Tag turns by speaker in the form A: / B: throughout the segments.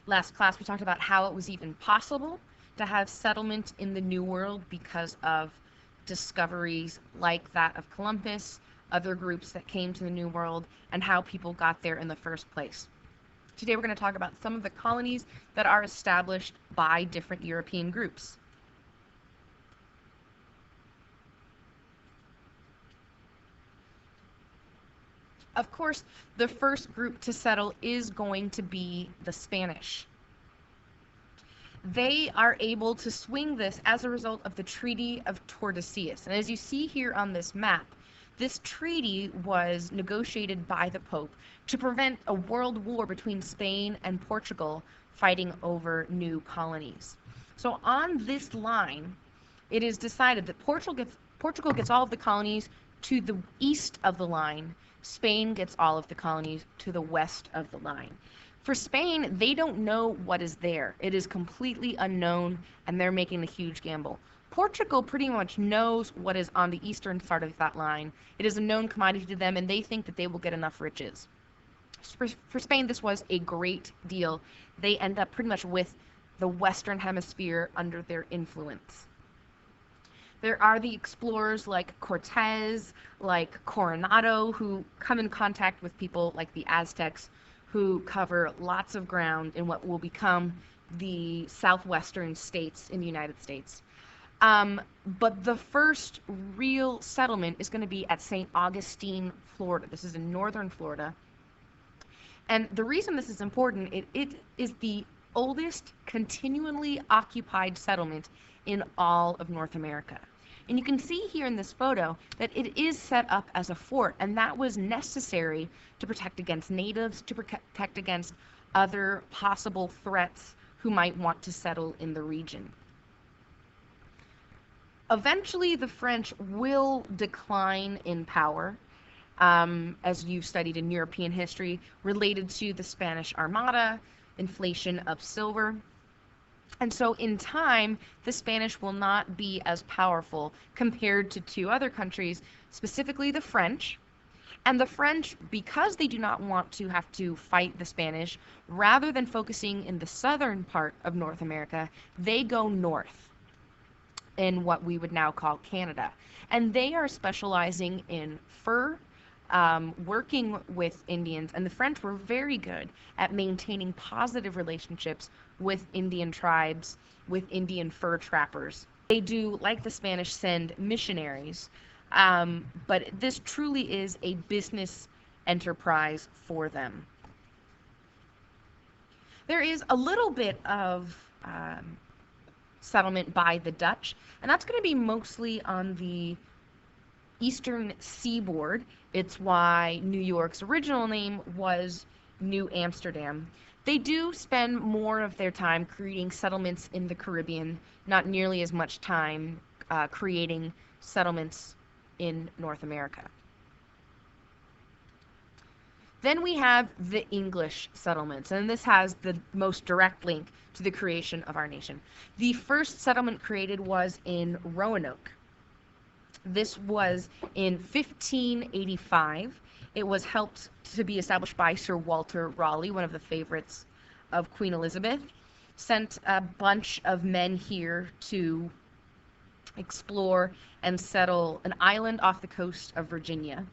A: Last class, we talked about how it was even possible to have settlement in the New World because of discoveries like that of Columbus, other groups that came to the New World, and how people got there in the first place. Today we're going to talk about some of the colonies that are established by different European groups. Of course, the first group to settle is going to be the Spanish. They are able to swing this as a result of the Treaty of Tordesillas. And as you see here on this map, this treaty was negotiated by the Pope to prevent a world war between Spain and Portugal fighting over new colonies. So on this line, it is decided that Portugal gets all of the colonies to the east of the line. Spain gets all of the colonies to the west of the line. For Spain, they don't know what is there. It is completely unknown, and they're making a huge gamble. Portugal pretty much knows what is on the eastern part of that line. It is a known commodity to them, and they think that they will get enough riches. For Spain, this was a great deal. They end up pretty much with the Western Hemisphere under their influence. There are the explorers like Cortez, like Coronado, who come in contact with people like the Aztecs, who cover lots of ground in what will become the southwestern states in the United States. But the first real settlement is going to be at St. Augustine, Florida. This is in northern Florida. And the reason this is important, it is the oldest continually occupied settlement in all of North America. And you can see here in this photo that it is set up as a fort, and that was necessary to protect against natives, to protect against other possible threats who might want to settle in the region. Eventually, the French will decline in power, as you've studied in European history, related to the Spanish Armada, inflation of silver. And so in time, the Spanish will not be as powerful compared to two other countries, specifically the French. And the French, because they do not want to have to fight the Spanish, rather than focusing in the southern part of North America, they go north in what we would now call Canada. And they are specializing in fur, working with Indians, and the French were very good at maintaining positive relationships with Indian tribes, with Indian fur trappers. They do, like the Spanish, send missionaries, but this truly is a business enterprise for them. There is a little bit of settlement by the Dutch, and that's going to be mostly on the eastern seaboard. It's why New York's original name was New Amsterdam. They do spend more of their time creating settlements in the Caribbean, not nearly as much time creating settlements in North America. Then we have the English settlements, and this has the most direct link to the creation of our nation. The first settlement created was in Roanoke. This was in 1585. It was helped to be established by Sir Walter Raleigh, one of the favorites of Queen Elizabeth. Sent a bunch of men here to explore and settle an island off the coast of Virginia.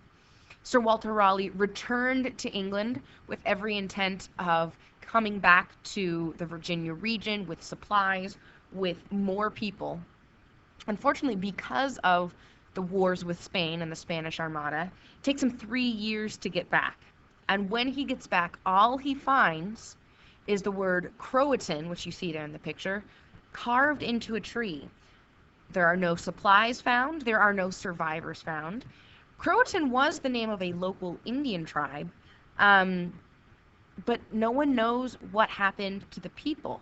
A: Sir Walter Raleigh returned to England with every intent of coming back to the Virginia region with supplies, with more people. Unfortunately, because of the wars with Spain and the Spanish Armada, it takes him 3 years to get back. And when he gets back, all he finds is the word Croatan, which you see there in the picture, carved into a tree. There are no supplies found. There are no survivors found. Croatan was the name of a local Indian tribe, but no one knows what happened to the people.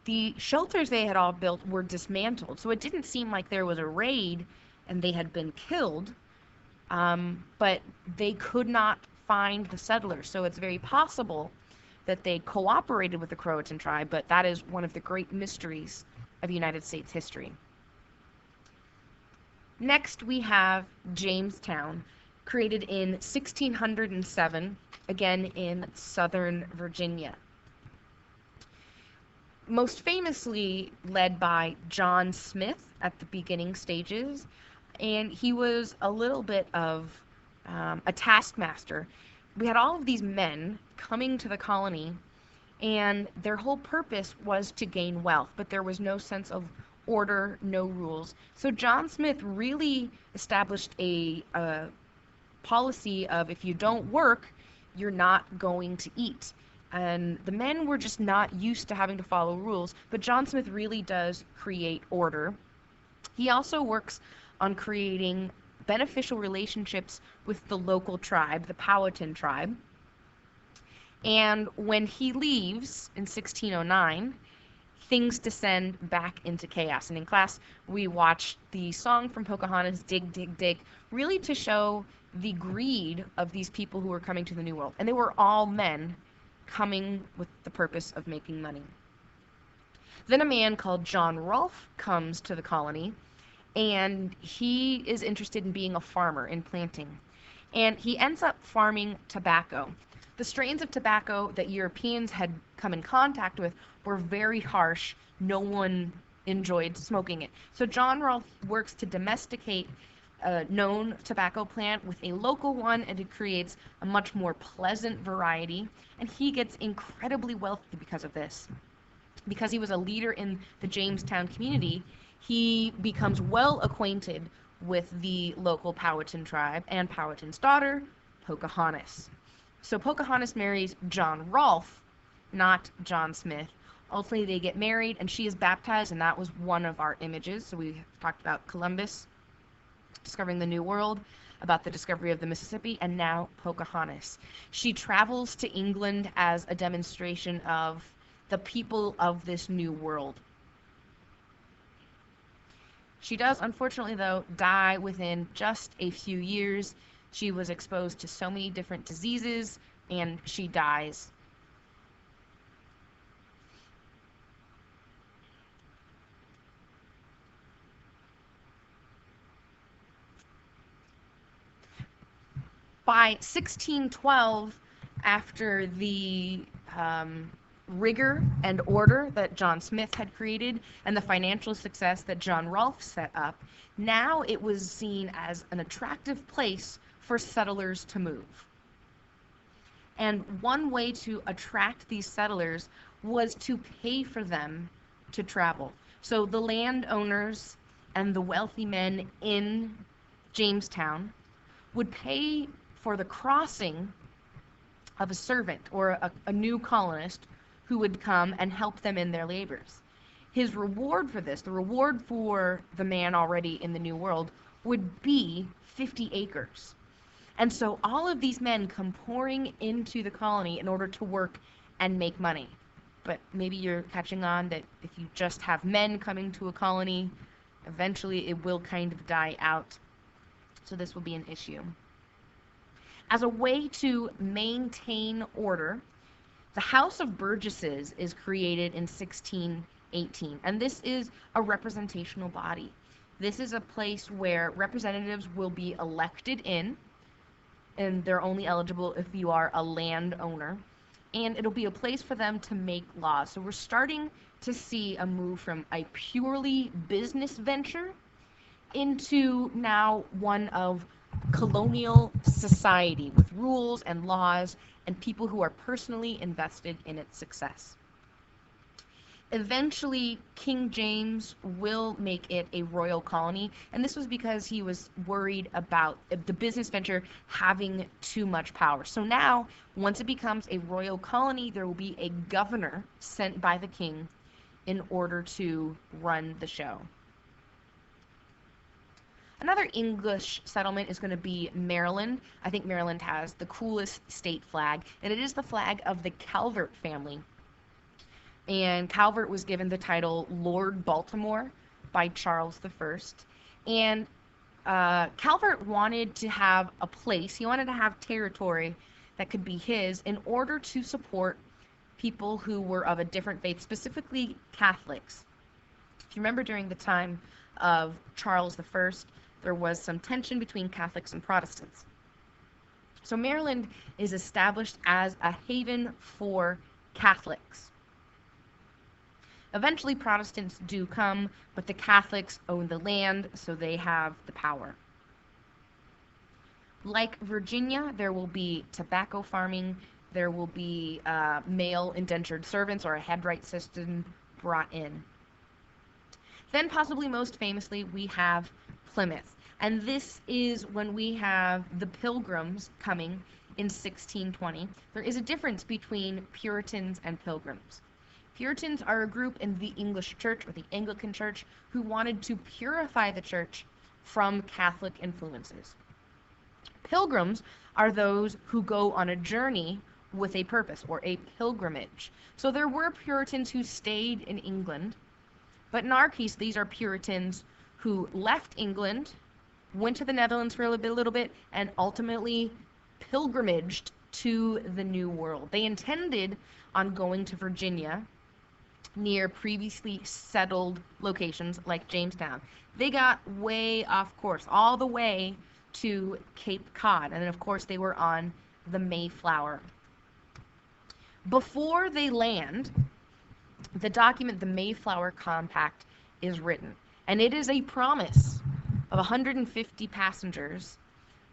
A: The shelters they had all built were dismantled, so it didn't seem like there was a raid and they had been killed, but they could not find the settlers. So it's very possible that they cooperated with the Croatan tribe, but that is one of the great mysteries of United States history. Next, we have Jamestown, created in 1607, again in southern Virginia. most famously led by John Smith at the beginning stages, and he was a little bit of a taskmaster. We had all of these men coming to the colony, and their whole purpose was to gain wealth, but there was no sense of order, no rules. So John Smith really established a policy of if you don't work, you're not going to eat. And the men were just not used to having to follow rules, but John Smith really does create order. He also works on creating beneficial relationships with the local tribe, the Powhatan tribe. And when he leaves in 1609, things descend back into chaos. And in class, we watched the song from Pocahontas, Dig, Dig, Dig, really to show the greed of these people who were coming to the New World. And they were all men coming with the purpose of making money. Then a man called John Rolfe comes to the colony, and he is interested in being a farmer, in planting. And he ends up farming tobacco. The strains of tobacco that Europeans had come in contact with were very harsh. No one enjoyed smoking it. So John Rolfe works to domesticate a known tobacco plant with a local one, and it creates a much more pleasant variety. And he gets incredibly wealthy because of this. Because he was a leader in the Jamestown community, he becomes well acquainted with the local Powhatan tribe and Powhatan's daughter, Pocahontas. So Pocahontas marries John Rolfe, not John Smith. Ultimately, they get married, and she is baptized, and that was one of our images. So we talked about Columbus discovering the New World, about the discovery of the Mississippi, and now Pocahontas. She travels to England as a demonstration of the people of this new world. She does, unfortunately, though, die within just a few years. She was exposed to so many different diseases, and she dies. By 1612, after the rigor and order that John Smith had created and the financial success that John Rolfe set up, now it was seen as an attractive place for settlers to move. And one way to attract these settlers was to pay for them to travel. So the landowners and the wealthy men in Jamestown would pay for the crossing of a servant or a new colonist who would come and help them in their labors. His reward for this, the reward for the man already in the New World, would be 50 acres. And so all of these men come pouring into the colony in order to work and make money. But maybe you're catching on that if you just have men coming to a colony, eventually it will kind of die out. So this will be an issue. As a way to maintain order, the House of Burgesses is created in 1618, and this is a representational body. This is a place where representatives will be elected in, and they're only eligible if you are a landowner, and it'll be a place for them to make laws. So we're starting to see a move from a purely business venture into now one of colonial society with rules and laws and people who are personally invested in its success. Eventually, King James will make it a royal colony, and this was because he was worried about the business venture having too much power. So now, once it becomes a royal colony, there will be a governor sent by the king in order to run the show. Another English settlement is going to be Maryland. I think Maryland has the coolest state flag, and it is the flag of the Calvert family. And Calvert was given the title Lord Baltimore by Charles I. And Calvert wanted to have a place, he wanted to have territory that could be his in order to support people who were of a different faith, specifically Catholics. If you remember during the time of Charles I, there was some tension between Catholics and Protestants. So Maryland is established as a haven for Catholics. Eventually, Protestants do come, but the Catholics own the land, so they have the power. Like Virginia, there will be tobacco farming, there will be male indentured servants or a headright system brought in. Then, possibly most famously, we have Plymouth. And this is when we have the Pilgrims coming in 1620. There is a difference between Puritans and Pilgrims. Puritans are a group in the English Church or the Anglican Church who wanted to purify the church from Catholic influences. Pilgrims are those who go on a journey with a purpose or a pilgrimage. So there were Puritans who stayed in England, but in our case, these are Puritans who left England, went to the Netherlands for a little bit, and ultimately pilgrimaged to the New World. They intended on going to Virginia, near previously settled locations like Jamestown. They got way off course, all the way to Cape Cod, and then of course they were on the Mayflower. Before they land, the document, the Mayflower Compact, is written, and it is a promise of 150 passengers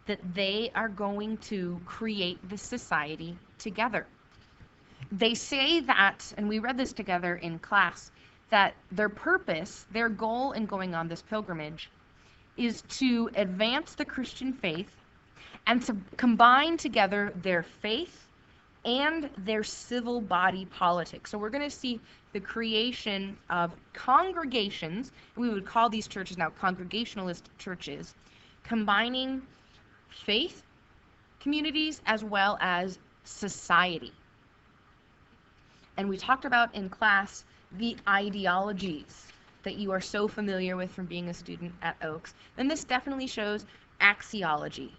A: that they are going to create this society together. They say that, and we read this together in class, that their purpose, their goal in going on this pilgrimage is to advance the Christian faith and to combine together their faith and their civil body politics. So we're going to see the creation of congregations, we would call these churches now Congregationalist churches, combining faith communities as well as society. And we talked about in class the ideologies that you are so familiar with from being a student at Oaks. And this definitely shows axiology.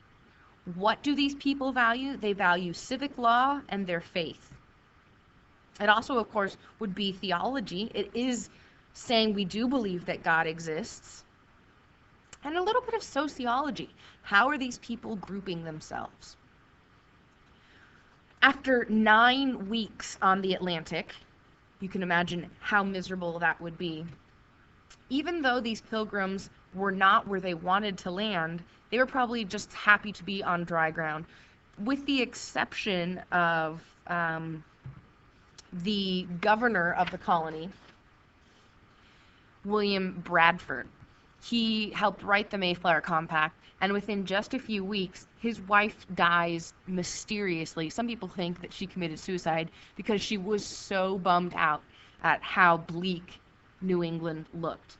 A: What do these people value? They value civic law and their faith. It also, of course, would be theology. It is saying we do believe that God exists. And a little bit of sociology. How are these people grouping themselves? After 9 weeks on the Atlantic, you can imagine how miserable that would be. Even though these pilgrims were not where they wanted to land, they were probably just happy to be on dry ground, with the exception of the governor of the colony, William Bradford. He helped write the Mayflower Compact, and within just a few weeks, his wife dies mysteriously. Some people think that she committed suicide because she was so bummed out at how bleak New England looked.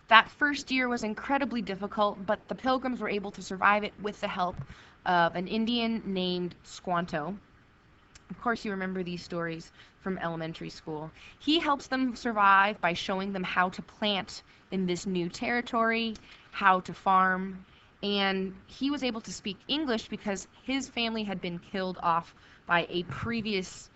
A: That first year was incredibly difficult, but the Pilgrims were able to survive it with the help of an Indian named Squanto. Of course, you remember these stories from elementary school. He helps them survive by showing them how to plant in this new territory, how to farm, and he was able to speak English because his family had been killed off by a previous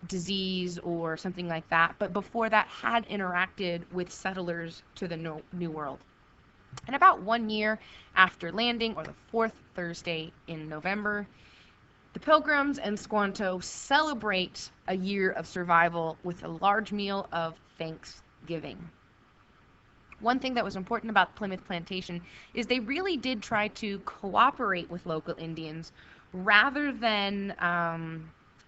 A: disease or something like that, but before that had interacted with settlers to the New World. And about 1 year after landing, or the 4th Thursday in November, the Pilgrims and Squanto celebrate a year of survival with a large meal of Thanksgiving. One thing that was important about Plymouth Plantation is they really did try to cooperate with local Indians rather than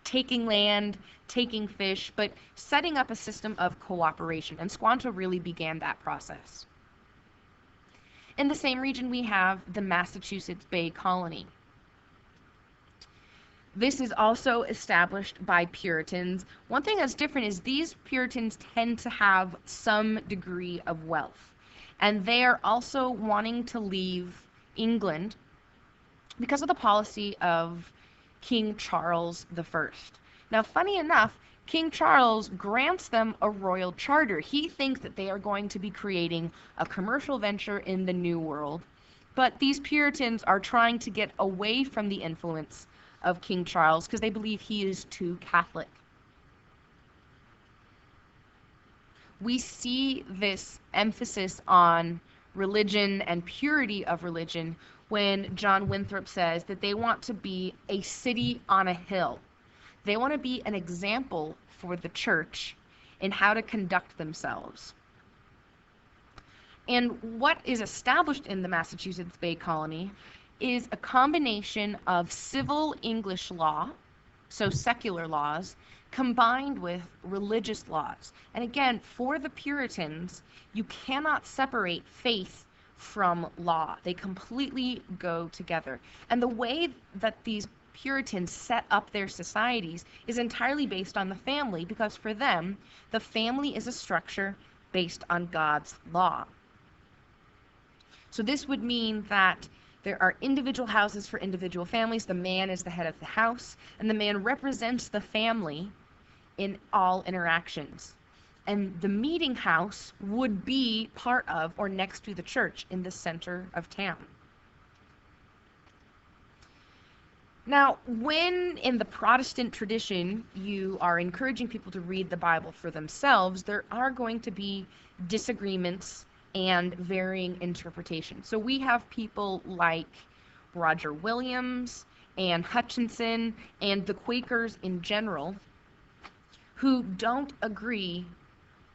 A: taking land, taking fish, but setting up a system of cooperation. And Squanto really began that process. In the same region, we have the Massachusetts Bay Colony. This is also established by Puritans. One thing that's different is these Puritans tend to have some degree of wealth. And they are also wanting to leave England because of the policy of King Charles I. Now, funny enough, King Charles grants them a royal charter. He thinks that they are going to be creating a commercial venture in the New World. But these Puritans are trying to get away from the influence of King Charles because they believe he is too Catholic. We see this emphasis on religion and purity of religion when John Winthrop says that they want to be a city on a hill. They want to be an example for the church in how to conduct themselves. And what is established in the Massachusetts Bay Colony is a combination of civil English law, so secular laws, combined with religious laws. And again, for the Puritans, you cannot separate faith from law. They completely go together. And the way that these Puritans set up their societies is entirely based on the family, because for them, the family is a structure based on God's law. So this would mean that there are individual houses for individual families. The man is the head of the house, and the man represents the family in all interactions. And the meeting house would be part of or next to the church in the center of town. Now, when in the Protestant tradition you are encouraging people to read the Bible for themselves, there are going to be disagreements and varying interpretations. So we have people like Roger Williams and Hutchinson and the Quakers in general who don't agree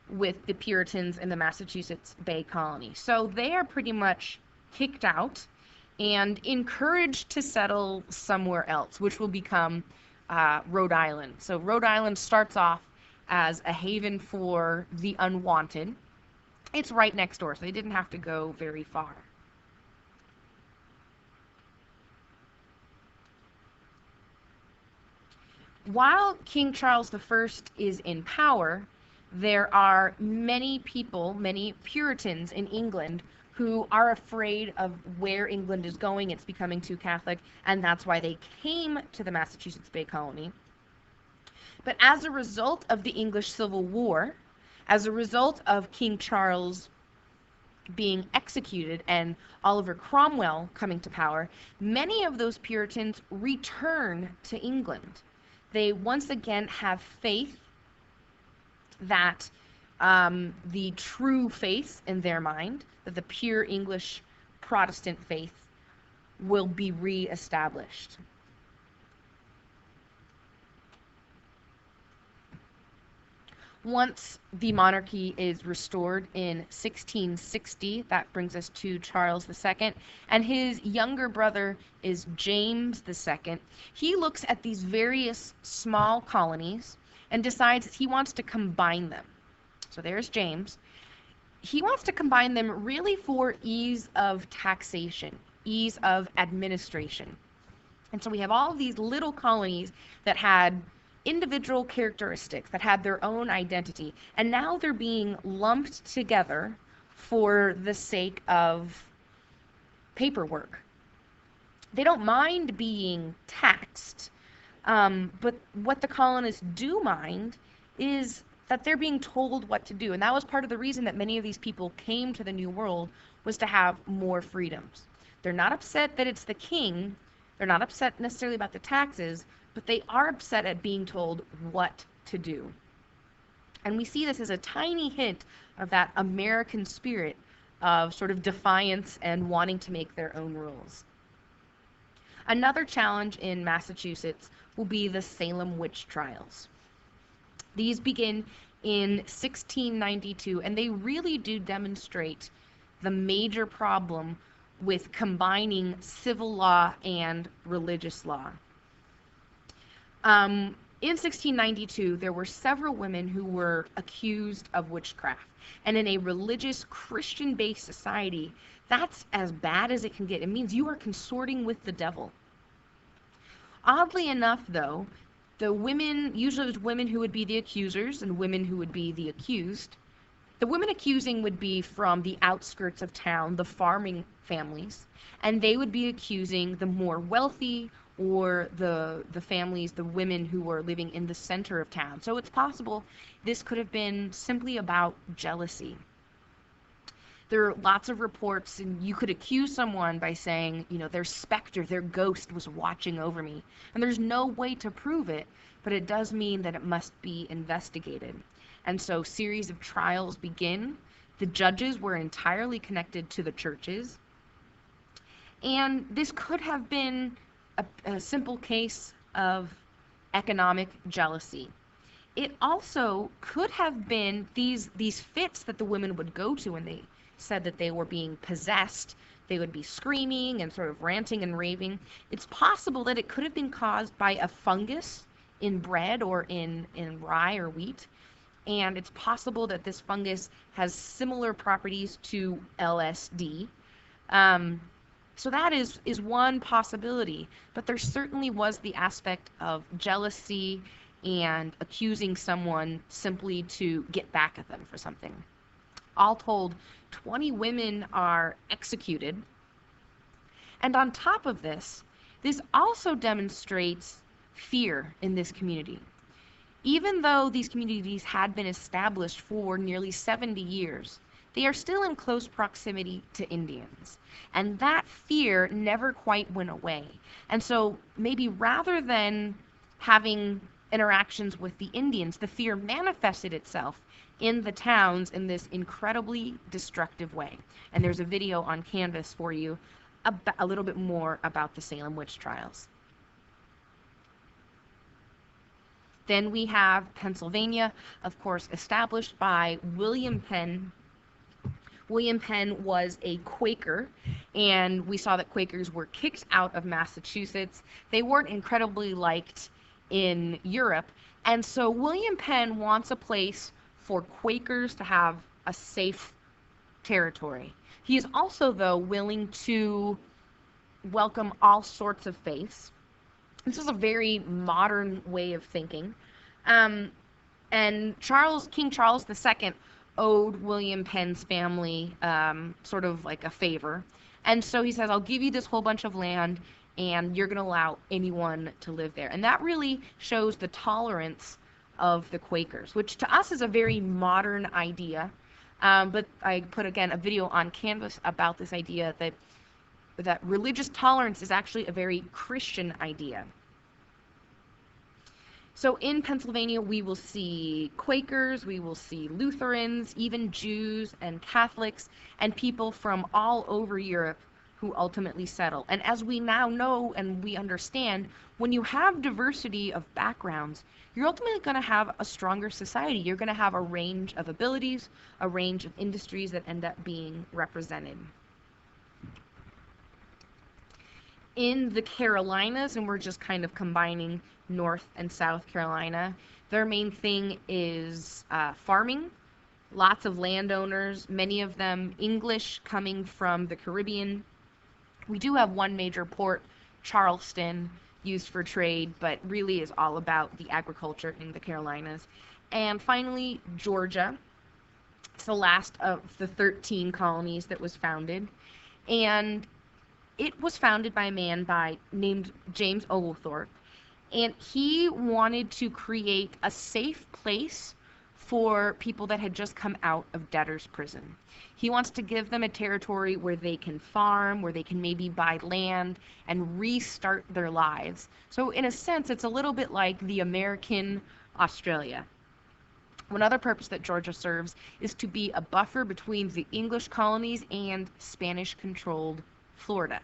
A: with the Puritans in the Massachusetts Bay Colony. So they are pretty much kicked out and encouraged to settle somewhere else, which will become Rhode Island. So Rhode Island starts off as a haven for the unwanted. It's right next door, so they didn't have to go very far. While King Charles I is in power, there are many people, many Puritans in England who are afraid of where England is going. It's becoming too Catholic, and that's why they came to the Massachusetts Bay Colony. But as a result of the English Civil War, as a result of King Charles being executed and Oliver Cromwell coming to power, many of those Puritans return to England. They once again have faith that the true faith in their mind, that the pure English Protestant faith, will be re-established. Once the monarchy is restored in 1660, that brings us to Charles II, and his younger brother is James II. He looks at these various small colonies and decides he wants to combine them. So there's James. He wants to combine them really for ease of taxation, ease of administration. And so we have all of these little colonies that had individual characteristics, that had their own identity, and now they're being lumped together for the sake of paperwork. They don't mind being taxed, but what the colonists do mind is that they're being told what to do. And that was part of the reason that many of these people came to the New World, was to have more freedoms. They're not upset that it's the king. They're not upset necessarily about the taxes, but they are upset at being told what to do. And we see this as a tiny hint of that American spirit of sort of defiance and wanting to make their own rules. Another challenge in Massachusetts will be the Salem witch trials. These begin in 1692, and they really do demonstrate the major problem with combining civil law and religious law. In 1692, there were several women who were accused of witchcraft. And in a religious, Christian-based society, that's as bad as it can get. It means you are consorting with the devil. Oddly enough, though, the women, usually it was women who would be the accusers and women who would be the accused. The women accusing would be from the outskirts of town, the farming families, and they would be accusing the more wealthy or the families, the women who were living in the center of town. So it's possible this could have been simply about jealousy. There are lots of reports, and you could accuse someone by saying, you know, their specter, their ghost was watching over me. And there's no way to prove it, but it does mean that it must be investigated. And so series of trials begin. The judges were entirely connected to the churches. And this could have been a simple case of economic jealousy. It also could have been these fits that the women would go to when they said that they were being possessed. They would be screaming and sort of ranting and raving. It's possible that it could have been caused by a fungus in bread or in rye or wheat. And it's possible that this fungus has similar properties to LSD. So that is one possibility, but there certainly was the aspect of jealousy and accusing someone simply to get back at them for something. All told, 20 women are executed. And on top of this also demonstrates fear in this community. Even though these communities had been established for nearly 70 years, they are still in close proximity to Indians. And that fear never quite went away. And so maybe rather than having interactions with the Indians, the fear manifested itself in the towns in this incredibly destructive way. And there's a video on Canvas for you a little bit more about the Salem witch trials. Then we have Pennsylvania, of course, established by William Penn. William Penn was a Quaker, and we saw that Quakers were kicked out of Massachusetts. They weren't incredibly liked in Europe, and so William Penn wants a place for Quakers to have a safe territory. He is also, though, willing to welcome all sorts of faiths. This is a very modern way of thinking. And King Charles II owed William Penn's family sort of like a favor. And so he says, I'll give you this whole bunch of land, and you're going to allow anyone to live there. And that really shows the tolerance of the Quakers, which to us is a very modern idea. But I put, again, a video on Canvas about this idea that religious tolerance is actually a very Christian idea. So in Pennsylvania, we will see Quakers, we will see Lutherans, even Jews and Catholics, and people from all over Europe who ultimately settle. And as we now know and we understand, when you have diversity of backgrounds, you're ultimately going to have a stronger society. You're going to have a range of abilities, a range of industries that end up being represented. In the Carolinas, and we're just kind of combining North and South Carolina, their main thing is farming. Lots of landowners, many of them English coming from the Caribbean. We do have one major port, Charleston, used for trade, but really is all about the agriculture in the Carolinas. And finally, Georgia. It's the last of the 13 colonies that was founded. And it was founded by a man named James Oglethorpe, and he wanted to create a safe place for people that had just come out of debtor's prison. He wants to give them a territory where they can farm, where they can maybe buy land and restart their lives. So in a sense, it's a little bit like the American Australia. One other purpose that Georgia serves is to be a buffer between the English colonies and Spanish-controlled Florida.